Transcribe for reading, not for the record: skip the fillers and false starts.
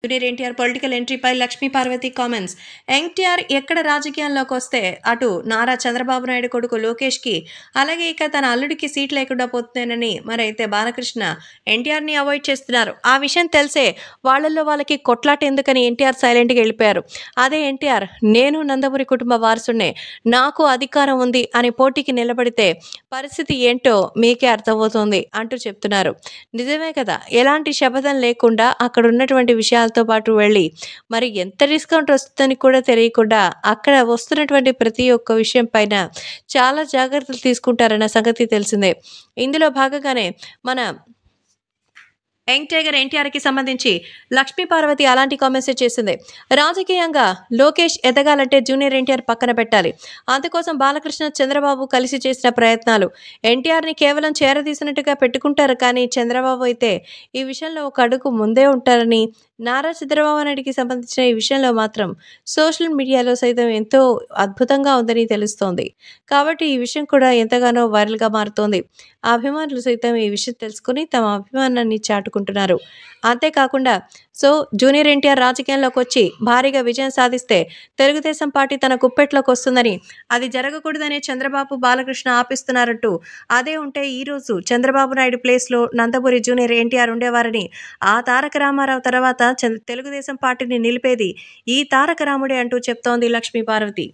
Junior NTR political ఎంట్రీపై Lakshmi Parvathi comments. NTR ఎక్కడ రాజకీయాల్లోకి వస్తే అటు నారా చంద్రబాబు నాయుడు కొడుకు లోకేష్కి, అలాగే ఇక తన అల్లుడికి సీట్ లేకుండా పోతుందేనని మరైతే బాలకృష్ణ ఎన్టీఆర్ని అవాయిడ్ చేస్తున్నారు. ఆ విషయం తెలిసే వాళ్ళల్లో వాళ్ళకి కొట్లాట ఎందుకని ఎన్టీఆర్ సైలెంట్గా వెళ్ళిపోయారు. అదే ఎన్టీఆర్ నేను నందమూరి కుటుంబ వారసునే, నాకు అధికారం ఉంది అని పోటీకి నిలబడితే పరిస్థితి ఏంటో మీకే అర్థమవుతుంది అంటూ చెప్తున్నారు. నిజమే కదా, ఎలాంటి శపథం లేకుండా అక్కడ ఉన్నటువంటి విషయాలతో పాటు వెళ్ళి మరి ఎంత డిస్కౌంట్ వస్తుందని కూడా తెలియకుండా అక్కడ వస్తున్నటువంటి ప్రతి ఒక్క విషయం పైన చాలా జాగ్రత్తలు తీసుకుంటారన్న సంగతి తెలిసిందే. ఇందులో భాగంగానే మన యంగ్ టైగర్ ఎన్టీఆర్కి సంబంధించి లక్ష్మీ పార్వతి అలాంటి కామెంట్స్ చేసింది. రాజకీయంగా లోకేష్ ఎదగాలంటే జూనియర్ ఎన్టీఆర్ పక్కన పెట్టాలి. అందుకోసం బాలకృష్ణ చంద్రబాబు కలిసి చేసిన ప్రయత్నాలు ఎన్టీఆర్ని కేవలం చేరదీసినట్టుగా పెట్టుకుంటారు, కానీ చంద్రబాబు అయితే ఈ విషయంలో ఒక అడుగు ముందే ఉంటారని, నారా చంద్రబాబు నాయుడికి సంబంధించిన ఈ విషయంలో మాత్రం సోషల్ మీడియాలో సైతం ఎంతో అద్భుతంగా ఉందని తెలుస్తోంది. కాబట్టి ఈ విషయం కూడా ఎంతగానో వైరల్గా మారుతోంది. అభిమానులు సైతం ఈ విషయం తెలుసుకుని తమ అభిమానాన్ని చాటుకుంటున్నారు. అంతేకాకుండా జూనియర్ ఎన్టీఆర్ రాజకీయాల్లోకి వచ్చి భారీగా విజయం సాధిస్తే తెలుగుదేశం పార్టీ తన కుప్పెట్లోకి వస్తుందని, అది జరగకూడదనే చంద్రబాబు బాలకృష్ణ ఆపిస్తున్నారంటూ, అదే ఉంటే ఈరోజు చంద్రబాబు నాయుడు ప్లేస్లో నందమూరి జూనియర్ ఎన్టీఆర్ ఉండేవారని, ఆ తారక రామారావు తర్వాత తెలుగుదేశం పార్టీని నిలిపేది ఈ తారక రాముడే అంటూ చెప్తోంది లక్ష్మీ పార్వతి.